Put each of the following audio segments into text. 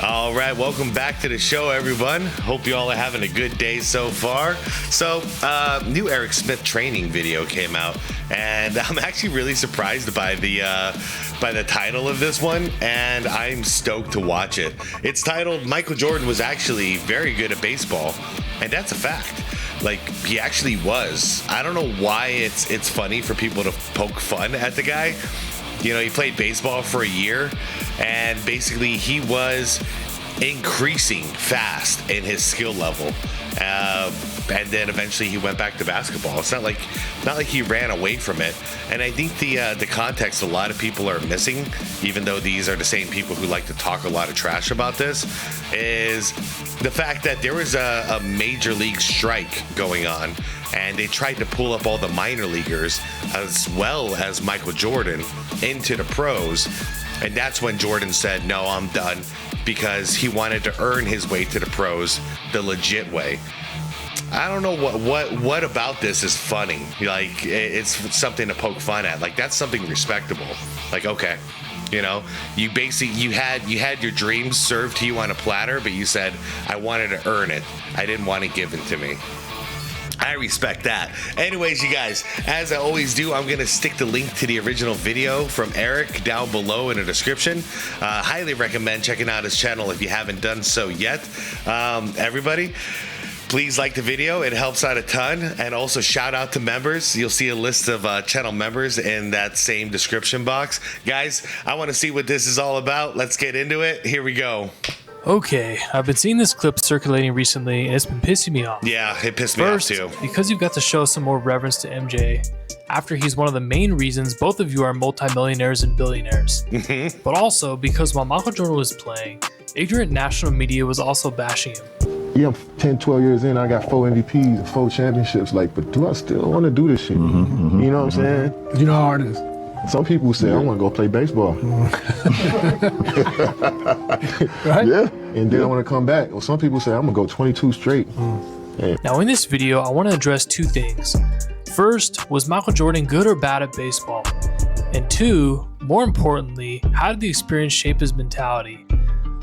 All right, welcome back to the show, everyone. Hope you all are having a good day so far. So, new Eric Smith training video came out, and I'm actually really surprised by the title of this one, and I'm stoked to watch it. It's titled "Michael Jordan was actually very good at baseball," and that's a fact. Like, he actually was. I don't know why it's funny for people to poke fun at the guy. You know, he played baseball for a year, and basically he was increasing fast in his skill level. And then eventually he went back to basketball. It's not like he ran away from it. And I think the context a lot of people are missing, even though these are the same people who like to talk a lot of trash about this, is the fact that there was a major league strike going on, and they tried to pull up all the minor leaguers as well as Michael Jordan into the pros. And that's when Jordan said, "No, I'm done," because he wanted to earn his way to the pros the legit way. I don't know what about this is funny. Like, it's something to poke fun at. Like, that's something respectable. Like, okay, you know, you had your dreams served to you on a platter, but you said, "I wanted to earn it. I didn't want it given to me." I respect that. Anyways, you guys, as I always do, I'm going to stick the link to the original video from Eric down below in the description. Highly recommend checking out his channel if you haven't done so yet. Everybody, please like the video. It helps out a ton. And also shout out to members. You'll see a list of channel members in that same description box. Guys, I want to see what this is all about. Let's get into it. Here we go. Okay, I've been seeing this clip circulating recently, and it's been pissing me off. Yeah, it pissed me off too. Because you've got to show some more reverence to MJ, after he's one of the main reasons both of you are multimillionaires and billionaires. But also because while Michael Jordan was playing, ignorant national media was also bashing him. Yeah, I'm 10, 12 years in, I got 4 MVPs and 4 championships, like, but do I still want to do this shit? You know what I'm saying? You know how hard it is. Some people say, I want to go play baseball. Right? Yeah, and then I want to come back. Well, some people say, I'm going to go 22 straight. Now in this video, I want to address two things. First, was Michael Jordan good or bad at baseball? And two, more importantly, how did the experience shape his mentality?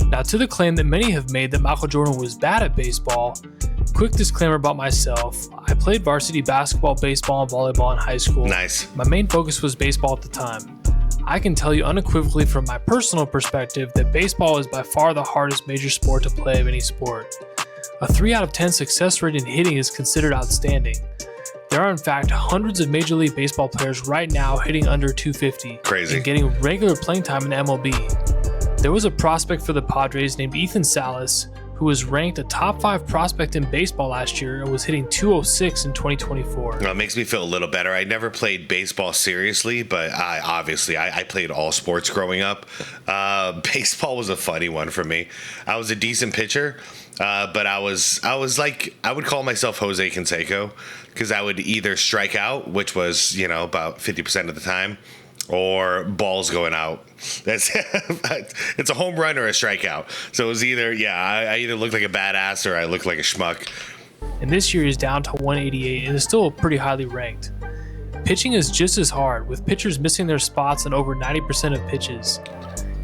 Now, to the claim that many have made that Michael Jordan was bad at baseball, quick disclaimer about myself. I played varsity basketball, baseball, and volleyball in high school. Nice. My main focus was baseball at the time. I can tell you unequivocally from my personal perspective that baseball is by far the hardest major sport to play of any sport. A 3 out of 10 success rate in hitting is considered outstanding. There are in fact hundreds of Major League Baseball players right now hitting under 250. Crazy. And getting regular playing time in MLB. There was a prospect for the Padres named Ethan Salas, who was ranked a top 5 prospect in baseball last year and was hitting 206 in 2024. Well, it makes me feel a little better. I never played baseball seriously, but I played all sports growing up. Baseball was a funny one for me. I was a decent pitcher, but I was like, I would call myself Jose Canseco, because I would either strike out, which was, you know, about 50% of the time, or balls going out. That's it's a home run or a strikeout. So it was either, I either looked like a badass or I looked like a schmuck. And this year is down to 188 and is still pretty highly ranked. Pitching is just as hard, with pitchers missing their spots on over 90% of pitches.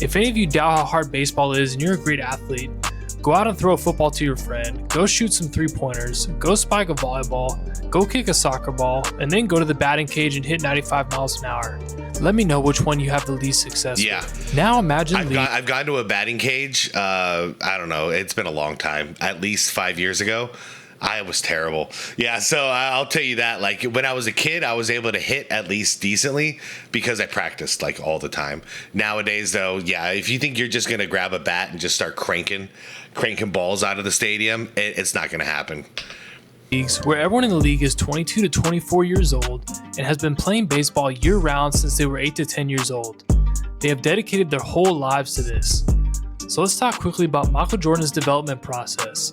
If any of you doubt how hard baseball is and you're a great athlete, go out and throw a football to your friend, go shoot some 3-pointers, go spike a volleyball, go kick a soccer ball, and then go to the batting cage and hit 95 miles an hour. Let me know which one you have the least success with. Now imagine I've gone to a batting cage, I don't know, it's been a long time, at least 5 years ago. I was terrible. Yeah, so I'll tell you that. Like, when I was a kid, I was able to hit at least decently because I practiced, like, all the time. Nowadays, though, if you think you're just going to grab a bat and just start cranking balls out of the stadium, it's not going to happen. Leagues where everyone in the league is 22 to 24 years old and has been playing baseball year-round since they were 8 to 10 years old. They have dedicated their whole lives to this. So let's talk quickly about Michael Jordan's development process.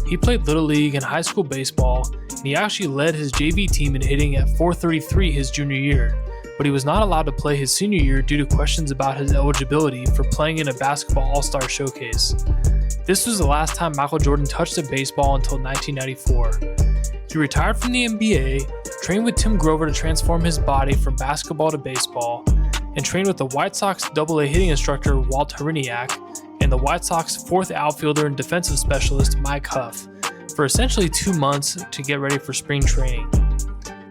He played Little League and high school baseball, and he actually led his JV team in hitting at .433 his junior year, but he was not allowed to play his senior year due to questions about his eligibility for playing in a basketball all-star showcase. This was the last time Michael Jordan touched a baseball until 1994. He retired from the NBA, trained with Tim Grover to transform his body from basketball to baseball, and trained with the White Sox AA hitting instructor Walt Hriniak and and the White Sox fourth outfielder and defensive specialist Mike Huff for essentially 2 months to get ready for spring training.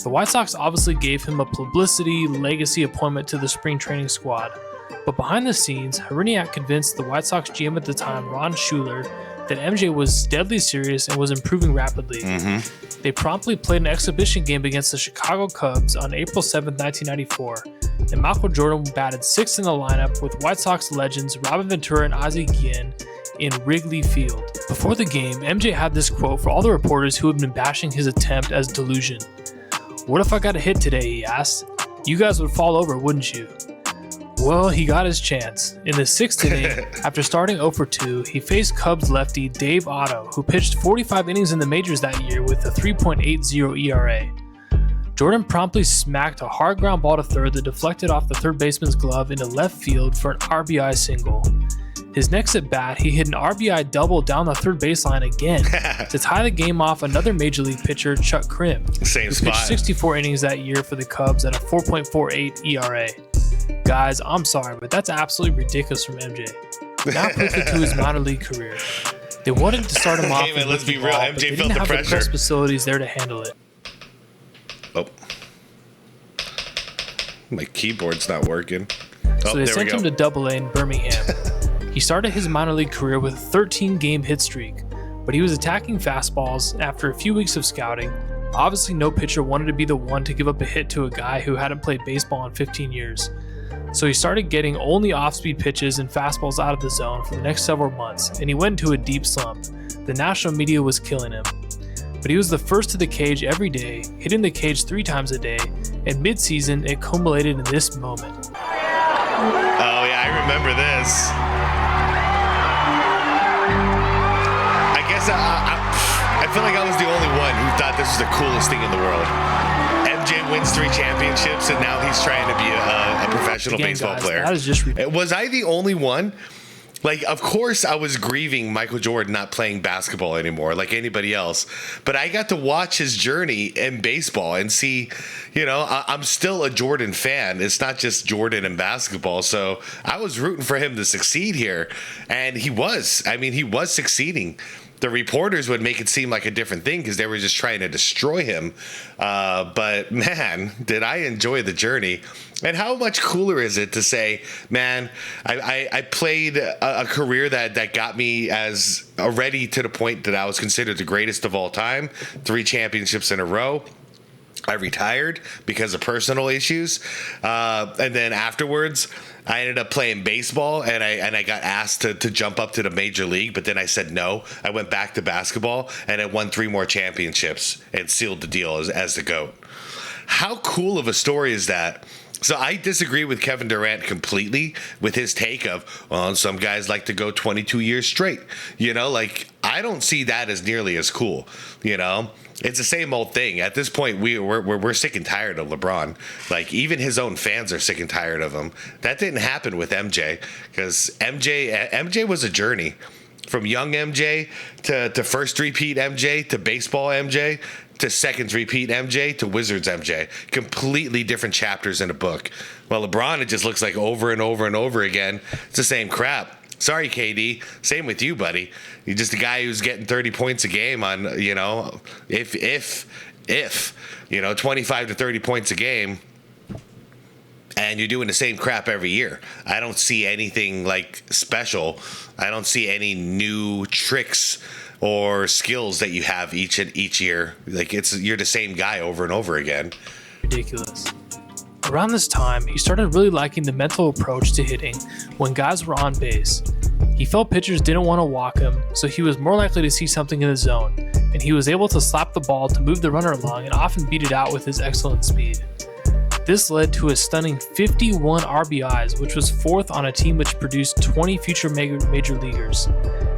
The White Sox obviously gave him a publicity legacy appointment to the spring training squad, but behind the scenes, Hryniak convinced the White Sox GM at the time, Ron Schuler, that MJ was deadly serious and was improving rapidly. They promptly played an exhibition game against the Chicago Cubs on April 7, 1994, and Michael Jordan batted sixth in the lineup with White Sox legends Robin Ventura and Ozzie Guillen in Wrigley Field. Before the game, MJ had this quote for all the reporters who had been bashing his attempt as delusion. "What if I got a hit today?" he asked. "You guys would fall over, wouldn't you?" Well, he got his chance. In the sixth inning, after starting 0 for 2, he faced Cubs lefty Dave Otto, who pitched 45 innings in the majors that year with a 3.80 ERA. Jordan promptly smacked a hard ground ball to third that deflected off the third baseman's glove into left field for an RBI single. His next at bat, he hit an RBI double down the third baseline again to tie the game off another major league pitcher, Chuck Crimp, who pitched 64 innings that year for the Cubs at a 4.48 ERA. Guys, I'm sorry, but that's absolutely ridiculous from MJ. Now quickly to his minor league career. They wanted to start him off Hey man, let's be real. but MJ they felt didn't the have pressure. the press facilities there to handle it. Oh, my keyboard's not working. So they sent him to Double-A in Birmingham. He started his minor league career with a 13-game hit streak, but he was attacking fastballs after a few weeks of scouting. Obviously, no pitcher wanted to be the one to give up a hit to a guy who hadn't played baseball in 15 years. So he started getting only off-speed pitches and fastballs out of the zone for the next several months, and he went into a deep slump. The national media was killing him. But he was the first to the cage every day, hitting the cage 3 times a day, and mid-season it culminated in this moment. Oh yeah, I remember this. I guess I feel like I was the only one who thought this was the coolest thing in the world. MJ wins 3 championships, and now he's trying to be a professional baseball player. That is just ridiculous. Was I the only one? Like, of course, I was grieving Michael Jordan not playing basketball anymore like anybody else. But I got to watch his journey in baseball and see, I'm still a Jordan fan. It's not just Jordan in basketball. So I was rooting for him to succeed here. And he was. I mean, he was succeeding. The reporters would make it seem like a different thing because they were just trying to destroy him. But man, did I enjoy the journey. And how much cooler is it to say, man, I played a career that got me as already to the point that I was considered the greatest of all time. 3 championships in a row. I retired because of personal issues. And then afterwards, I ended up playing baseball, and I got asked to jump up to the major league, but then I said no. I went back to basketball, and I won 3 more championships and sealed the deal as the GOAT. How cool of a story is that? So I disagree with Kevin Durant completely with his take of, well, some guys like to go 22 years straight. I don't see that as nearly as cool. It's the same old thing. At this point, we're sick and tired of LeBron. Like, even his own fans are sick and tired of him. That didn't happen with MJ because MJ was a journey. From young MJ to first repeat MJ to baseball MJ to second repeat MJ to Wizards MJ. Completely different chapters in a book. Well, LeBron, it just looks like over and over and over again. It's the same crap. Sorry, KD. Same with you, buddy. You're just a guy who's getting 30 points a game on, if 25 to 30 points a game. And you're doing the same crap every year. I don't see anything like special. I don't see any new tricks or skills that you have each year. Like, you're the same guy over and over again. Ridiculous. Around this time, he started really liking the mental approach to hitting when guys were on base. He felt pitchers didn't want to walk him, so he was more likely to see something in the zone, and he was able to slap the ball to move the runner along and often beat it out with his excellent speed. This led to a stunning 51 RBIs, which was 4th on a team which produced 20 future major leaguers.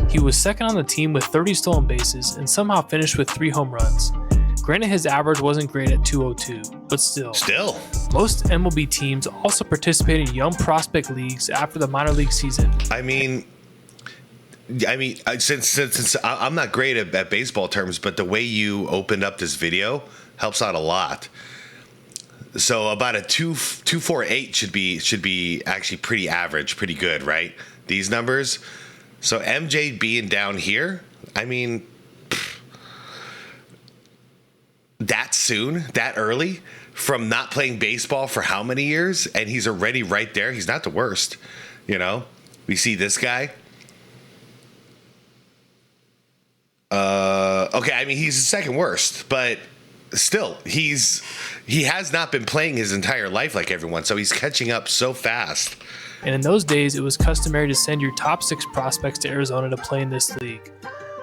He was second on the team with 30 stolen bases and somehow finished with 3 home runs. Granted, his average wasn't great at 202, but still. Most MLB teams also participate in young prospect leagues after the minor league season. I mean, since I'm not great at baseball terms, but the way you opened up this video helps out a lot. So about a 248 should be actually pretty average, pretty good, right? These numbers. So MJ being down here, I mean, that soon, that early, from not playing baseball for how many years, and he's already right there. He's not the worst, you know. We see this guy. Okay, I mean, he's the second worst, but still, he has not been playing his entire life like everyone, so he's catching up so fast. And in those days, it was customary to send your top 6 prospects to Arizona to play in this league.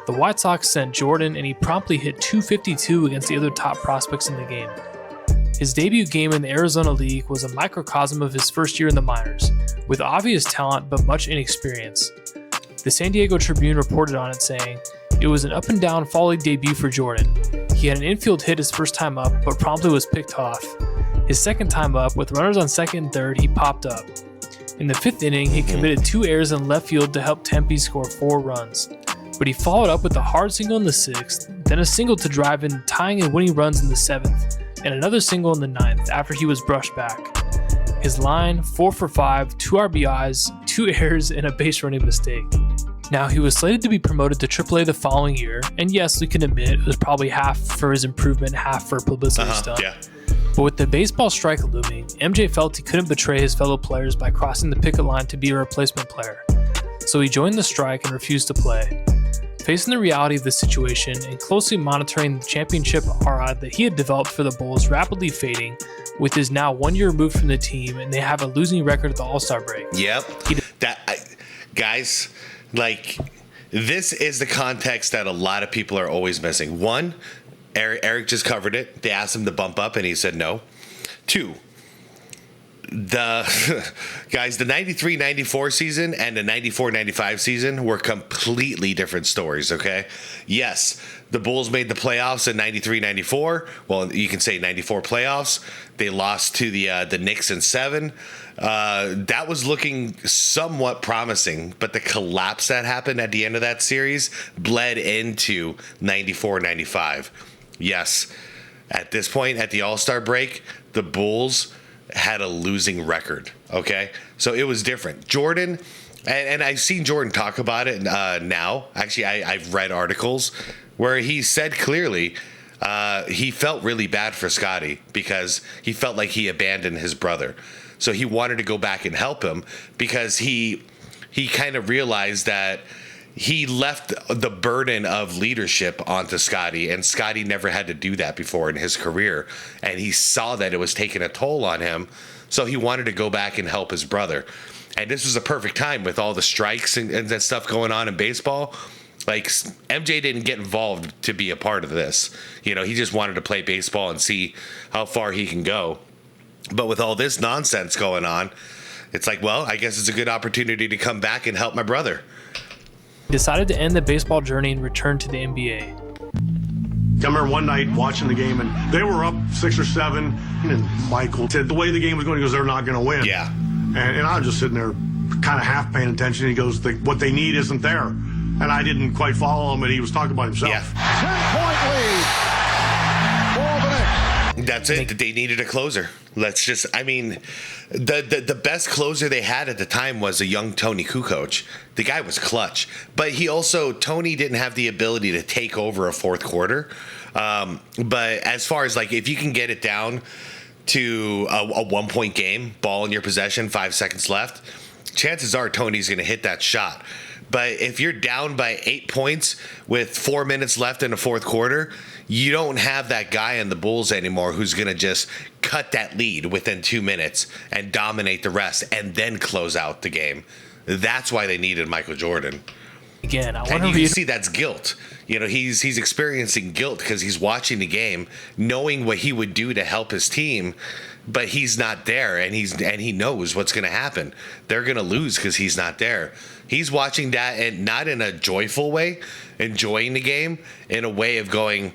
The White Sox sent Jordan, and he promptly hit .252 against the other top prospects in the game. His debut game in the Arizona League was a microcosm of his first year in the minors, with obvious talent but much inexperience. The San Diego Tribune reported on it saying, "It was an up-and-down fall league debut for Jordan. He had an infield hit his first time up, but promptly was picked off. His second time up, with runners on second and third, he popped up. In the 5th inning, he committed 2 errors in left field to help Tempe score 4 runs. But he followed up with a hard single in the 6th, then a single to drive in, tying and winning runs in the 7th, and another single in the 9th after he was brushed back. His line, 4 for 5, 2 RBIs, 2 errors, and a base running mistake." Now, he was slated to be promoted to AAA the following year, and yes, we can admit it was probably half for his improvement, half for publicity stunt. Yeah. But with the baseball strike looming, MJ felt he couldn't betray his fellow players by crossing the picket line to be a replacement player. So he joined the strike and refused to play. Facing the reality of the situation and closely monitoring the championship aura that he had developed for the Bulls rapidly fading, with his now 1 year removed from the team, and they have a losing record at the All-Star break. Yep. Guys, like, this is the context that a lot of people are always missing. 1, Eric just covered it. They asked him to bump up, and he said no. 2, the 93-94 season and the 94-95 season were completely different stories, okay? Yes, the Bulls made the playoffs in 93-94. Well, you can say 94 playoffs. They lost to the Knicks in 7. That was looking somewhat promising, but the collapse that happened at the end of that series bled into 94-95. Yes, at this point, at the All-Star break, the Bulls had a losing record, okay? So it was different. Jordan, and I've seen Jordan talk about it now. Actually, I've read articles where he said clearly he felt really bad for Scotty because he felt like he abandoned his brother. So he wanted to go back and help him because he kind of realized that he left the burden of leadership onto Scotty, and Scotty never had to do that before in his career. And he saw that it was taking a toll on him, so he wanted to go back and help his brother. And this was a perfect time with all the strikes and that stuff going on in baseball. Like, MJ didn't get involved to be a part of this. You know, he just wanted to play baseball and see how far he can go. But with all this nonsense going on, it's like, well, I guess it's a good opportunity to come back and help my brother. He decided to end the baseball journey and return to the NBA. I remember one night watching the game, and they were up 6 or 7, and Michael said the way the game was going, he goes, "They're not going to win." Yeah. And I was just sitting there kind of half paying attention. He goes, "What they need isn't there." And I didn't quite follow him, and he was talking about himself. Yeah. 10-point lead for the Knicks. That's it. They needed a closer. The best closer they had at the time was a young Tony Kukoc. The guy was clutch, but Tony didn't have the ability to take over a fourth quarter. But as far as, like, if you can get it down to a 1-point game, ball in your possession, 5 seconds left, chances are Tony's going to hit that shot. But if you're down by 8 points with 4 minutes left in the fourth quarter, you don't have that guy in the Bulls anymore who's going to just cut that lead within 2 minutes and dominate the rest and then close out the game. That's why they needed Michael Jordan. Again, I And want you to can see that's guilt. You know, he's experiencing guilt because he's watching the game, knowing what he would do to help his team, but he's not there, and he knows what's going to happen. They're going to lose because he's not there. He's watching that, and not in a joyful way, enjoying the game, in a way of going,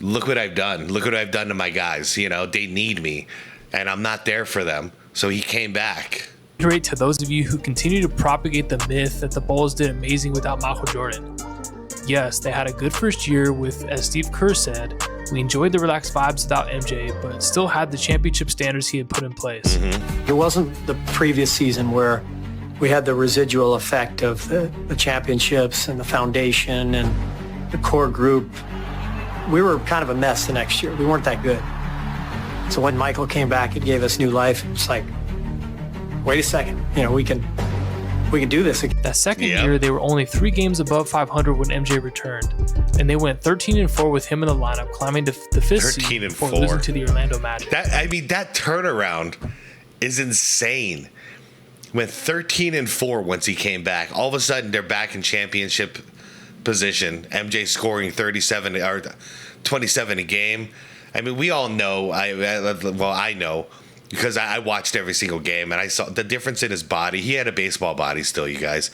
look what I've done. Look what I've done to my guys. You know, they need me, and I'm not there for them. So he came back. To those of you who continue to propagate the myth that the Bulls did amazing without Michael Jordan. Yes, they had a good first year with, as Steve Kerr said, we enjoyed the relaxed vibes without MJ, but still had the championship standards he had put in place. It wasn't the previous season where We had the residual effect of the championships and the foundation and the core group. We were kind of a mess the next year. We weren't that good. So when Michael came back, it gave us new life. It's like, wait a second, we can do this again. That second year, they were only 3 games above 500 when MJ returned, and they went 13-4 with him in the lineup, climbing to the 5th seed before losing to the Orlando Magic. That turnaround is insane. Went 13-4 once he came back. All of a sudden, they're back in championship position. MJ scoring 37 or 27 a game. I mean, we all know. I know because I watched every single game and I saw the difference in his body. He had a baseball body still, you guys.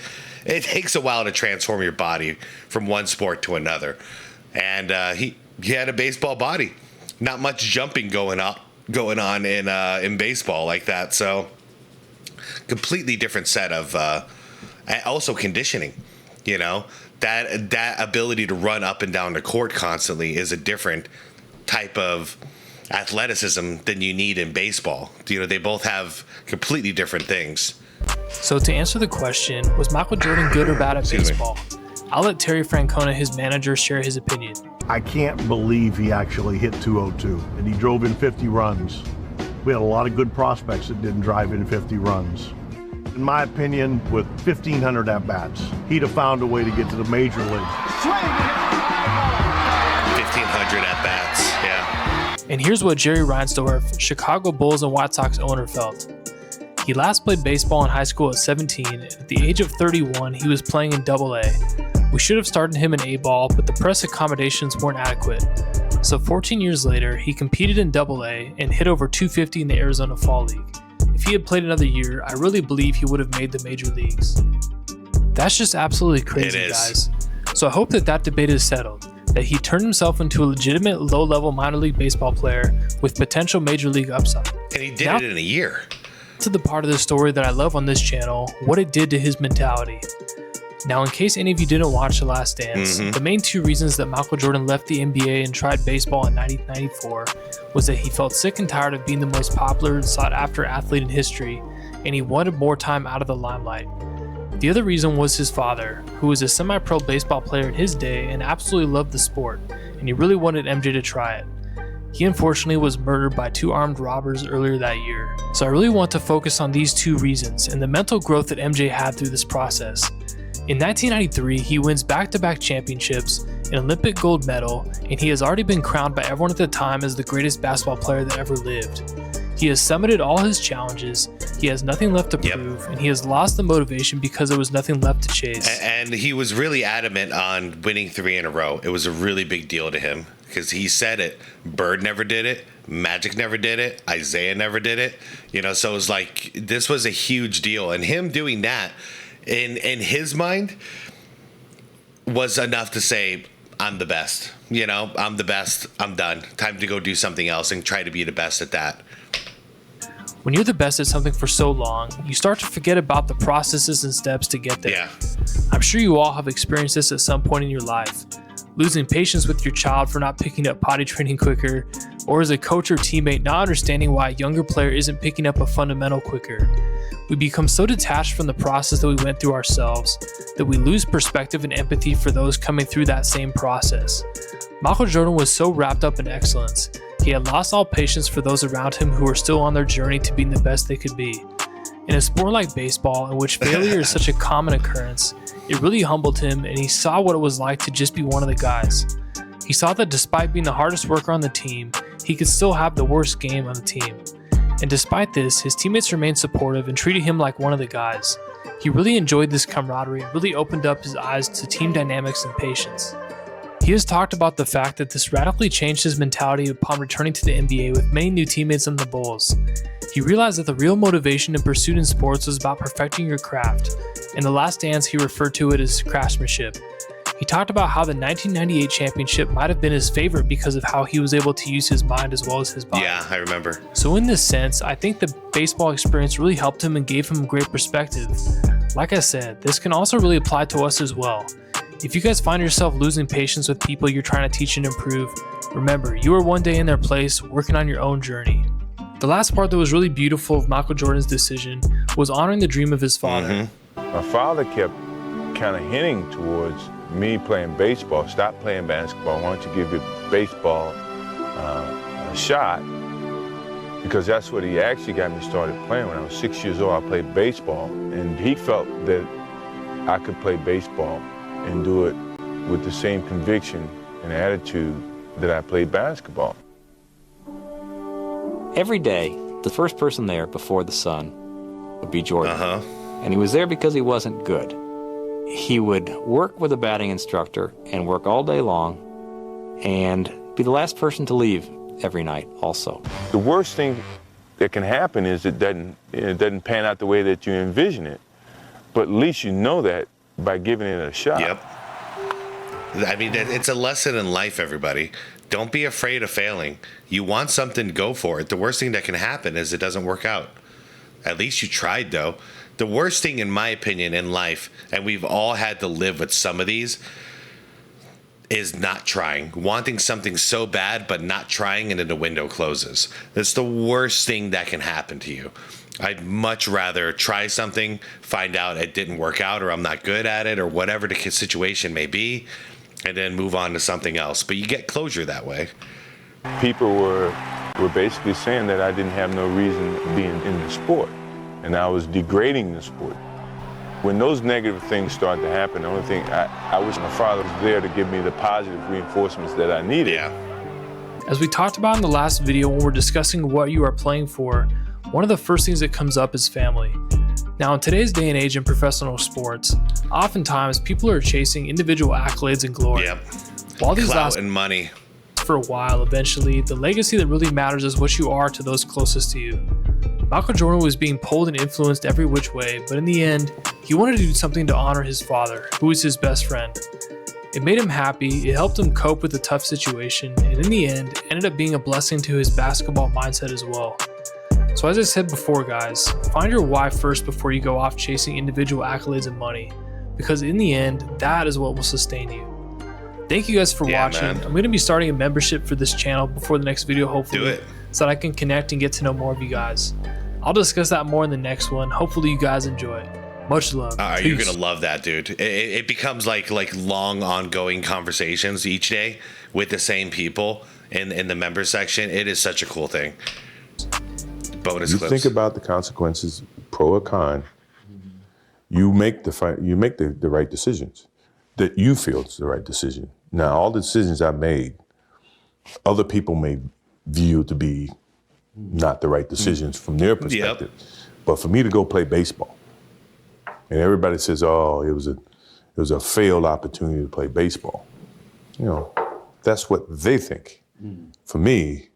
It takes a while to transform your body from one sport to another, and he had a baseball body. Not much jumping going on in baseball like that. So completely different set of also conditioning. That ability to run up and down the court constantly is a different type of athleticism than you need in baseball. They both have completely different things. So to answer the question, was Michael Jordan good or bad at baseball? I'll let Terry Francona, his manager, share his opinion. I can't believe he actually hit 202 and he drove in 50 runs. We had a lot of good prospects that didn't drive in 50 runs. In my opinion, with 1,500 at-bats, he'd have found a way to get to the major league. 1,500 at-bats, yeah. And here's what Jerry Reinsdorf, Chicago Bulls and White Sox owner, felt. He last played baseball in high school at 17, and at the age of 31, he was playing in AA. We should have started him in A-ball, but the press accommodations weren't adequate. So 14 years later, he competed in AA and hit over 250 in the Arizona Fall League. If he had played another year, I really believe he would have made the major leagues. That's just absolutely crazy, guys. So I hope that debate is settled, that he turned himself into a legitimate low-level minor league baseball player with potential major league upside. And he did it in a year. To the part of the story that I love on this channel, what it did to his mentality. Now, in case any of you didn't watch The Last Dance, the main 2 reasons that Michael Jordan left the NBA and tried baseball in 1994 was that he felt sick and tired of being the most popular and sought-after athlete in history, and he wanted more time out of the limelight. The other reason was his father, who was a semi-pro baseball player in his day and absolutely loved the sport, and he really wanted MJ to try it. He unfortunately was murdered by 2 armed robbers earlier that year. So I really want to focus on these 2 reasons and the mental growth that MJ had through this process. In 1993, he wins back-to-back championships, an Olympic gold medal, and he has already been crowned by everyone at the time as the greatest basketball player that ever lived. He has summited all his challenges, he has nothing left to prove, and he has lost the motivation because there was nothing left to chase. And he was really adamant on winning 3 in a row. It was a really big deal to him because he said it. Bird never did it. Magic never did it. Isaiah never did it. So it was like, this was a huge deal. And him doing that, in his mind, was enough to say, I'm the best. I'm the best. I'm done. Time to go do something else and try to be the best at that. When you're the best at something for so long, you start to forget about the processes and steps to get there. Yeah. I'm sure you all have experienced this at some point in your life. Losing patience with your child for not picking up potty training quicker, or as a coach or teammate not understanding why a younger player isn't picking up a fundamental quicker. We become so detached from the process that we went through ourselves that we lose perspective and empathy for those coming through that same process. Michael Jordan was so wrapped up in excellence, he had lost all patience for those around him who were still on their journey to being the best they could be. In a sport like baseball, in which failure is such a common occurrence, it really humbled him, and he saw what it was like to just be one of the guys. He saw that despite being the hardest worker on the team, he could still have the worst game on the team. And despite this, his teammates remained supportive and treated him like one of the guys. He really enjoyed this camaraderie and really opened up his eyes to team dynamics and patience. He has talked about the fact that this radically changed his mentality upon returning to the NBA with many new teammates on the Bulls. He realized that the real motivation and pursuit in sports was about perfecting your craft. In The Last Dance, he referred to it as craftsmanship. He talked about how the 1998 championship might have been his favorite because of how he was able to use his mind as well as his body. Yeah, I remember. So in this sense, I think the baseball experience really helped him and gave him great perspective. Like I said, this can also really apply to us as well. If you guys find yourself losing patience with people you're trying to teach and improve, remember, you are one day in their place working on your own journey. The last part that was really beautiful of Michael Jordan's decision was honoring the dream of his father. My father kept kind of hinting towards me playing baseball. Stop playing basketball. Why don't you give your baseball a shot? Because that's what he actually got me started playing. When I was 6 years old, I played baseball, and he felt that I could play baseball and do it with the same conviction and attitude that I played basketball. Every day, the first person there before the sun would be Jordan. And he was there because he wasn't good. He would work with a batting instructor and work all day long and be the last person to leave every night also. The worst thing that can happen is it doesn't pan out the way that you envision it. But at least you know that by giving it a shot. Yep. I mean, it's a lesson in life, everybody. Don't be afraid of failing. You want something, go for it. The worst thing that can happen is it doesn't work out. At least you tried, though. The worst thing, in my opinion, in life, and we've all had to live with some of these, is not trying. Wanting something so bad, but not trying, and then the window closes. That's the worst thing that can happen to you. I'd much rather try something, find out it didn't work out, or I'm not good at it, or whatever the situation may be, and then move on to something else. But you get closure that way. People were basically saying that I didn't have no reason being in the sport, and I was degrading the sport. When those negative things started to happen, the only thing I wish my father was there to give me the positive reinforcements that I needed. Yeah. As we talked about in the last video when we're discussing what you are playing for, one of the first things that comes up is family. Now, in today's day and age in professional sports, oftentimes people are chasing individual accolades and glory. Yep. While these Clout last and money. for a while, eventually, the legacy that really matters is what you are to those closest to you. Michael Jordan was being pulled and influenced every which way, but in the end, he wanted to do something to honor his father, who was his best friend. It made him happy, it helped him cope with a tough situation, and in the end, ended up being a blessing to his basketball mindset as well. So as I said before, guys, find your why first before you go off chasing individual accolades and money, because in the end, that is what will sustain you. Thank you guys for watching. Man. I'm going to be starting a membership for this channel before the next video, hopefully. Do it. So that I can connect and get to know more of you guys. I'll discuss that more in the next one. Hopefully you guys enjoy it. Much love. You're gonna love that, dude. It becomes like long, ongoing conversations each day with the same people in the member section. It is such a cool thing. Bonus You clips. think about the consequences, pro or con. You make the right decisions that you feel is the right decision. Now, all the decisions I made, other people may view to be not the right decisions from their perspective. Yep. But for me to go play baseball, and everybody says, "Oh, it was a failed opportunity to play baseball." You know, that's what they think. For me,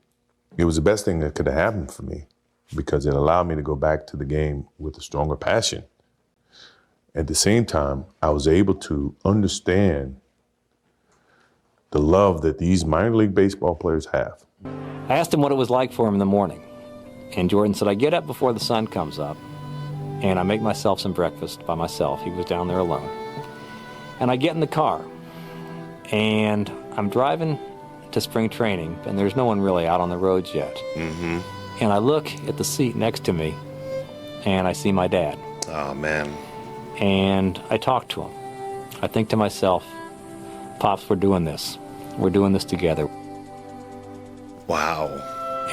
it was the best thing that could have happened for me because it allowed me to go back to the game with a stronger passion. At the same time, I was able to understand the love that these minor league baseball players have. I asked him what it was like for him in the morning, and Jordan said, I get up before the sun comes up, and I make myself some breakfast by myself. He was down there alone. And I get in the car, and I'm driving to spring training, and there's no one really out on the roads yet. Mm-hmm. And I look at the seat next to me, and I see my dad. Oh, man. And I talk to him. I think to myself, Pops, we're doing this. We're doing this together. Wow.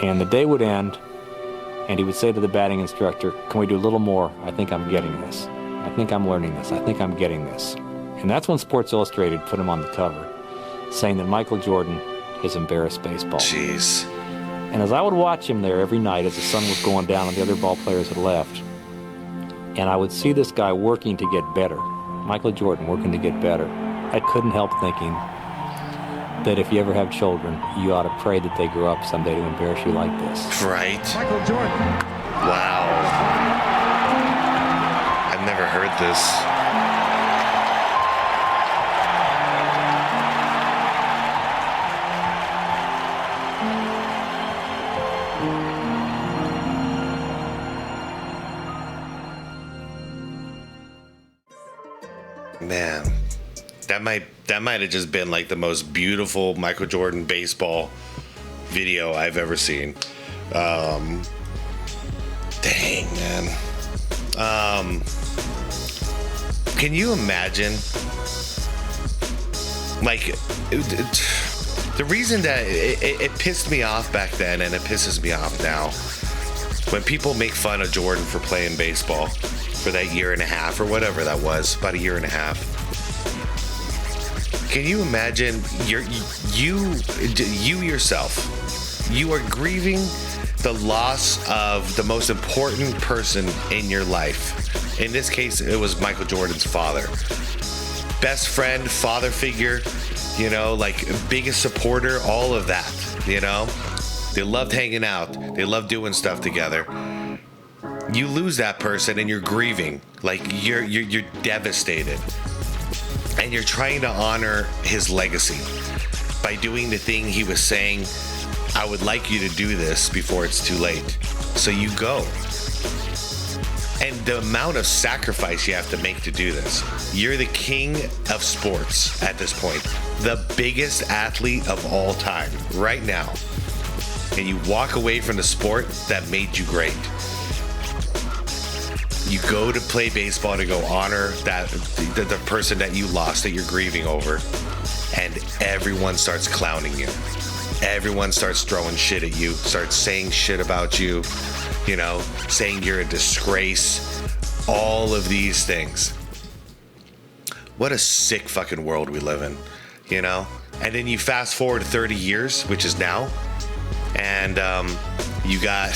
And the day would end, and he would say to the batting instructor, can we do a little more? I think I'm getting this. I think I'm learning this. I think I'm getting this. And that's when Sports Illustrated put him on the cover, saying that Michael Jordan has embarrassed baseball. Jeez. And as I would watch him there every night as the sun was going down and the other ball players had left, and I would see this guy working to get better, Michael Jordan working to get better, I couldn't help thinking that if you ever have children, you ought to pray that they grow up someday to embarrass you like this. Right. Michael Jordan. Wow. I've never heard this. Man, that might have just been like the most beautiful Michael Jordan baseball video I've ever seen. Dang, man. Can you imagine? Like, the reason that it pissed me off back then, and it pisses me off now, when people make fun of Jordan for playing baseball for that year and a half or whatever that was, about a year and a half. Can you imagine you yourself, you are grieving the loss of the most important person in your life. In this case, it was Michael Jordan's father. Best friend, father figure, you know, like biggest supporter, all of that, you know? They loved hanging out. They loved doing stuff together. You lose that person and you're grieving. Like you're devastated. And you're trying to honor his legacy by doing the thing he was saying, I would like you to do this before it's too late. So you go. And the amount of sacrifice you have to make to do this. You're the king of sports at this point. The biggest athlete of all time right now. And you walk away from the sport that made you great. You go to play baseball to go honor that the person that you lost, that you're grieving over, and everyone starts clowning you. Everyone starts throwing shit at you, starts saying shit about you, you know, saying you're a disgrace, all of these things. What a sick fucking world we live in, you know? And then you fast forward 30 years, which is now, and you got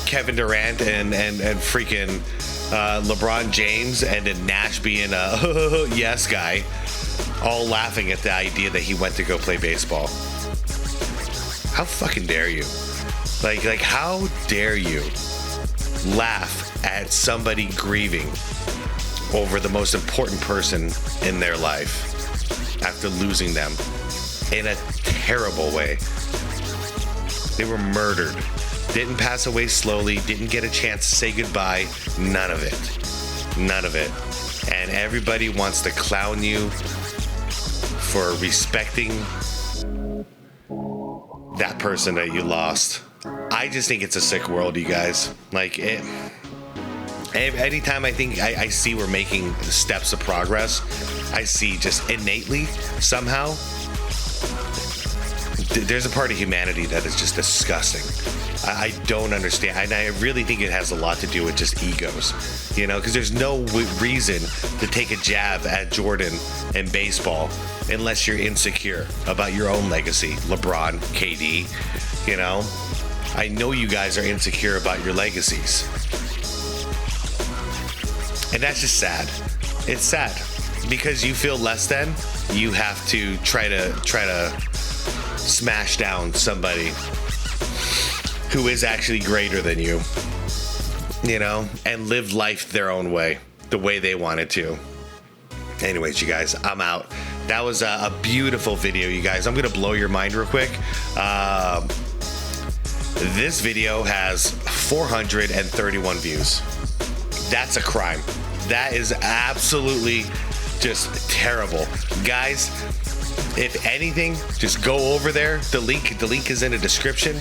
Kevin Durant and freaking LeBron James, and then Nash being a yes guy, all laughing at the idea that he went to go play baseball. How fucking dare you? Like how dare you laugh at somebody grieving over the most important person in their life after losing them in a terrible way. They were murdered. Didn't pass away slowly, didn't get a chance to say goodbye, none of it. None of it. And everybody wants to clown you for respecting that person that you lost. I just think it's a sick world, you guys. Like, anytime I think I see we're making steps of progress, I see just innately, somehow, there's a part of humanity that is just disgusting. I don't understand. And I really think it has a lot to do with just egos, you know, because there's no reason to take a jab at Jordan in baseball unless you're insecure about your own legacy. LeBron, KD, you know, I know you guys are insecure about your legacies. And that's just sad. It's sad because you feel less than. You have to try to smash down somebody who is actually greater than you, you know, and live life their own way, the way they wanted to. Anyways, you guys, I'm out. That was a beautiful video, you guys. I'm gonna blow your mind real quick. This video has 431 views. That's a crime. That is absolutely just terrible. Guys, if anything, just go over there. The link is in the description.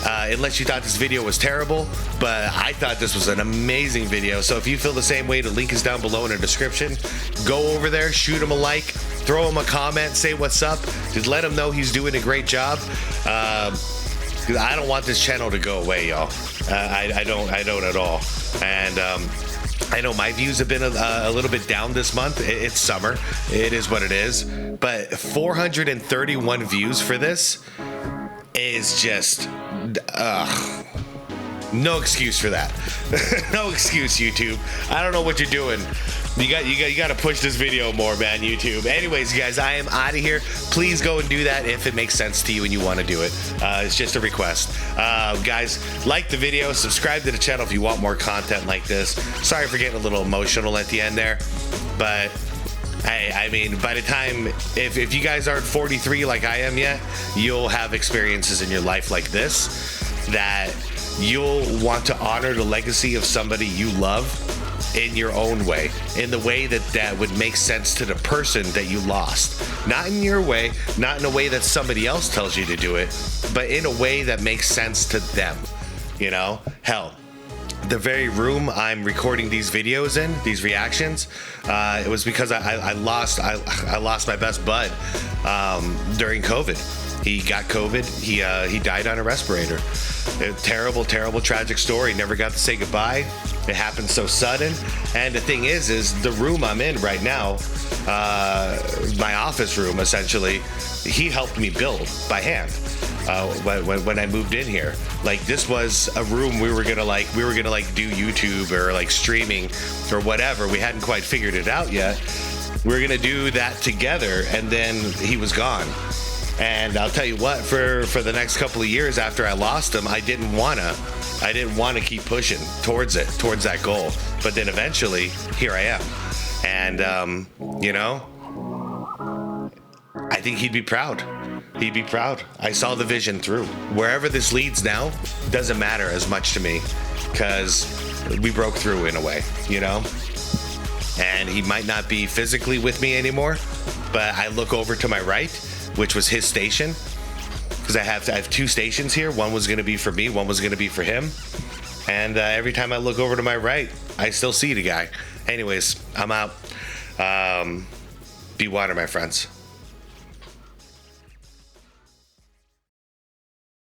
Unless you thought this video was terrible, but I thought this was an amazing video. So if you feel the same way, the link is down below in the description. Go over there, shoot him a like, throw him a comment, say what's up. Just let him know he's doing a great job. Because I don't want this channel to go away, y'all. I don't at all. And I know my views have been a little bit down this month. It's summer. It is what it is. But 431 views for this is just, no excuse for that. No excuse, YouTube. I don't know what you're doing. You got to push this video more, man, YouTube. Anyways, guys, I am out of here. Please go and do that if it makes sense to you and you want to do it. It's just a request. Guys, like the video, subscribe to the channel if you want more content like this. Sorry for getting a little emotional at the end there, but hey, I mean, by the time, if you guys aren't 43 like I am yet, you'll have experiences in your life like this that you'll want to honor the legacy of somebody you love in your own way, in the way that would make sense to the person that you lost. Not in your way, not in a way that somebody else tells you to do it, but in a way that makes sense to them. You know, hell, the very room I'm recording these videos in, these reactions, it was because I lost my best bud during COVID. He got COVID. He died on a respirator. A terrible, tragic story. Never got to say goodbye. It happened so sudden. And the thing is the room I'm in right now, my office room essentially, he helped me build by hand. When I moved in here, like this was a room we were gonna do YouTube or like streaming or whatever. We hadn't quite figured it out yet. We were gonna do that together, and then he was gone. And I'll tell you what, for the next couple of years after I lost him, I didn't wanna keep pushing towards that goal. But then eventually, here I am, and you know, I think he'd be proud. He'd be proud. I saw the vision through. Wherever this leads now doesn't matter as much to me because we broke through in a way, you know? And he might not be physically with me anymore, but I look over to my right, which was his station, because I have 2 stations here. One was going to be for me, one was going to be for him. And every time I look over to my right, I still see the guy. Anyways, I'm out. Be water, my friends.